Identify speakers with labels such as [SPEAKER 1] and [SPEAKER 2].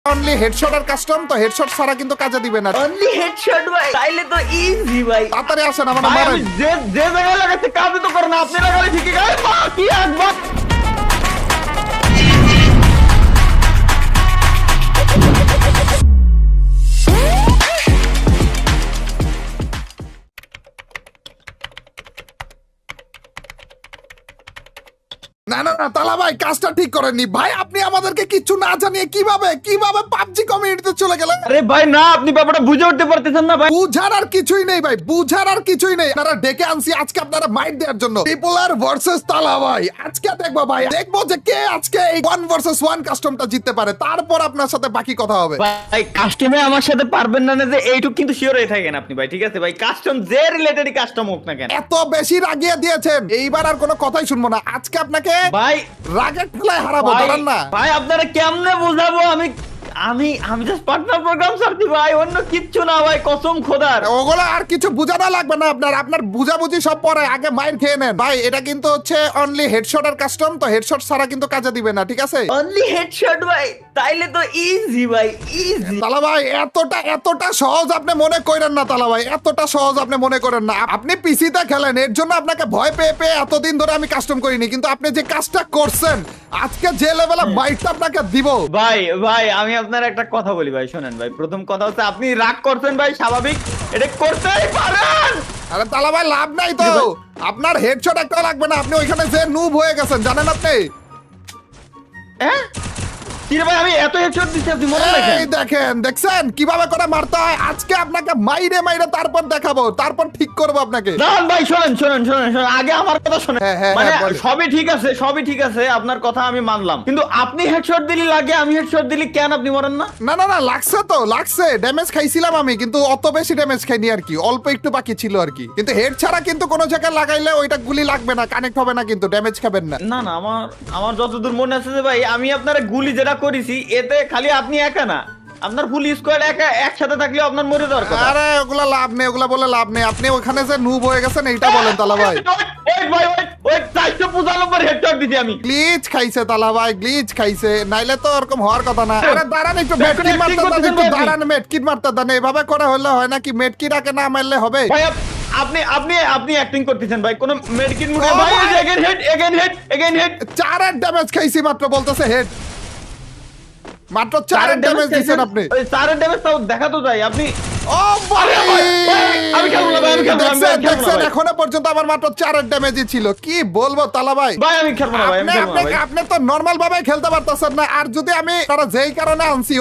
[SPEAKER 1] Only headshot আর custom, তো headshot ছাড়া কিন্তু কাজে দিবে না।
[SPEAKER 2] অনলি হেডশট ভাই, তাইলে তো ইজি ভাই।
[SPEAKER 1] তাড়াতাড়ি আসেন, আমার
[SPEAKER 2] ভাই
[SPEAKER 1] মারেন।
[SPEAKER 2] আমি যে জায়গায় লাগাতে কাজ তো করে না, আপনি লাগালে ঠিকই গায় মা কি একবার।
[SPEAKER 1] না না না তালা ভাই, কাজটা ঠিক করেননি ভাই। আপনি আমাদেরকে কিচ্ছু না জানিয়ে কিভাবে পাবজি কমিউনিটিতে চলে গেলেন?
[SPEAKER 2] আরে ভাই না, আপনি ব্যাপারটা বুঝে উঠতে পারতেছেন না ভাই।
[SPEAKER 1] বুঝার আর কিছুই নেই ভাই, বুঝার আর কিছুই নেই। আপনারা ডেকে আনছি আজকে আপনারা মাইট দেওয়ার জন্য। বিপোলার ভার্সেস তালা ভাই, আজকে দেখবো ভাই, দেখবো যে কে আজকে এই 1 ভার্সেস 1 কাস্টমটা জিততে পারে। তারপর আপনার সাথে বাকি কথা হবে।
[SPEAKER 2] ভাই কাস্টমে আমার সাথে পারবেন না যে এইটুক কিন্তু শিওর হয়ে থাকেন আপনি ভাই, ঠিক আছে ভাই। কাস্টম যে রিলেটেডই কাস্টম হোক না কেন,
[SPEAKER 1] এত বেশি রাগিয়ে দিয়েছেন, এইবার আর কোনো কথাই শুনবো না। আজকে আপনাকে
[SPEAKER 2] ভাই
[SPEAKER 1] রাগের ঠেলায় হারাবো, দাঁড়ান না
[SPEAKER 2] ভাই আপনারা কেমনে বুঝাবো? আমি জাস্ট পার্টনার প্রোগ্রাম সারছি ভাই, অন্য কিচ্ছু না ভাই, কসম খোদার।
[SPEAKER 1] ওগুলো আর কিছু বুঝানো লাগবে না আপনার বুঝাবুঝি সব পরে, আগে মাইর খেয়ে নেন ভাই। এটা কিন্তু হচ্ছে অনলি হেডশট আর কাস্টম, তো হেডশট ছাড়া কিন্তু কাজে দিবে না, ঠিক আছে?
[SPEAKER 2] অনলি হেডশট ভাই, তাইলে তো ইজি ভাই, ইজি।
[SPEAKER 1] তালা ভাই এতটা সহজ আপনি মনে করেন না। তালা ভাই এতটা সহজ আপনি মনে করেন না। আপনি পিসিতে খেলেন, এর জন্য আপনাকে ভয় পেয়ে এতদিন ধরে আমি কাস্টম করিনি, কিন্তু আপনি যে কাজটা করছেন আজকে যে লেভেলে মাইটটা আপনাকে দিব
[SPEAKER 2] ভাই আমি আপনার একটা কথা বলি ভাই, শোনেন ভাই। প্রথম কথা হচ্ছে আপনি রাগ করছেন ভাই, স্বাভাবিক, এটা করতেই পারেন।
[SPEAKER 1] আরে তালা ভাই লাভ নাই তো, আপনার হেডশট একটা লাগবে না। আপনি ওইখানে যে নুব হয়ে গেছেন জানেন আপনি।
[SPEAKER 2] হ্যাঁ কি রে ভাই, আমি এত হেডশট দিচ্ছি আপনি মনে রাখেন।
[SPEAKER 1] এই দেখছেন কিভাবে করে মারতে হয়। আজকে আপনাকে মাইরে তারপর দেখাবো, তারপর ঠিক করবো আপনাকে।
[SPEAKER 2] দাঁড়ান ভাই, শোনেন আগে আমার কথা শোনেন।
[SPEAKER 1] হ্যাঁ,
[SPEAKER 2] মানে
[SPEAKER 1] বলেন।
[SPEAKER 2] সবই ঠিক আছে, আপনার কথা আমি মানলাম, কিন্তু আপনি হেডশট দিলি লাগে, আমি হেডশট দিলি কেন আপনি মরেন না?
[SPEAKER 1] না লাগছে ড্যামেজ খাইছিলাম আমি, কিন্তু অত বেশি ড্যামেজ খাইনি আর কি, অল্প একটু বাকি ছিল আর কি। কিন্তু হেড ছাড়া কিন্তু কোনো জায়গায় লাগাইলে ওইটা গুলি লাগবে না, কানেক্ট হবে না, কিন্তু ড্যামেজ খাবেন না।
[SPEAKER 2] না আমার যতদূর মনে আছে যে ভাই, আমি আপনার গুলি যেটা করেছি এতে খালি আপনি একা না, আপনার ফুল স্কোয়াড একসাথে থাকলেও আপনার মরে যাওয়ার কথা।
[SPEAKER 1] আরে ওগুলা লাভ নেই, ওগুলা বলে লাভ নেই। আপনি ওখানে যে নুব হয়ে গেছেন এইটা বলেন তালা ভাই।
[SPEAKER 2] ওই 495 হেডশট দিছি আমি।
[SPEAKER 1] গ্লিচ খাইছে তালা ভাই, গ্লিচ খাইছে, নাইলে তো ওরকম হওয়ার কথা না। আরে দাঁড়ান একটু মেডকিট মারতে দেন, একটু দাঁড়ান মেডকিট মারতে দেন। এভাবে করে হলে হয় নাকি? মেডকিট আগে না মারলে হবে?
[SPEAKER 2] ভাই আপনি অ্যাক্টিং করতেছেন ভাই, কোন মেডিকেট মুখে ভাই। এগেইন হেড
[SPEAKER 1] 4 ড্যামেজ খাইছি মাত্র, বলতেছে হেড। মাত্র 4 ড্যামেজ দিছেন আপনি।
[SPEAKER 2] ওই 4 ড্যামেজ তাও দেখা তো যায় আপনি।
[SPEAKER 1] ও ভাই
[SPEAKER 2] আমি খেলবো না ভাই, আমি খেলবো না, আমি খেলবো না
[SPEAKER 1] দেখছেন
[SPEAKER 2] ভাই।
[SPEAKER 1] এখনো পর্যন্ত আমার মাত্র 4 ড্যামেজই ছিল। কি বলবো তালা ভাই,
[SPEAKER 2] ভাই আমি খেলবো না ভাই, আমি খেলবো না ভাই।
[SPEAKER 1] আপনি তো নরমাল ভাবে খেলতে পারতেছেন না। আর যদি আমি তারা যেই কারণে আনছি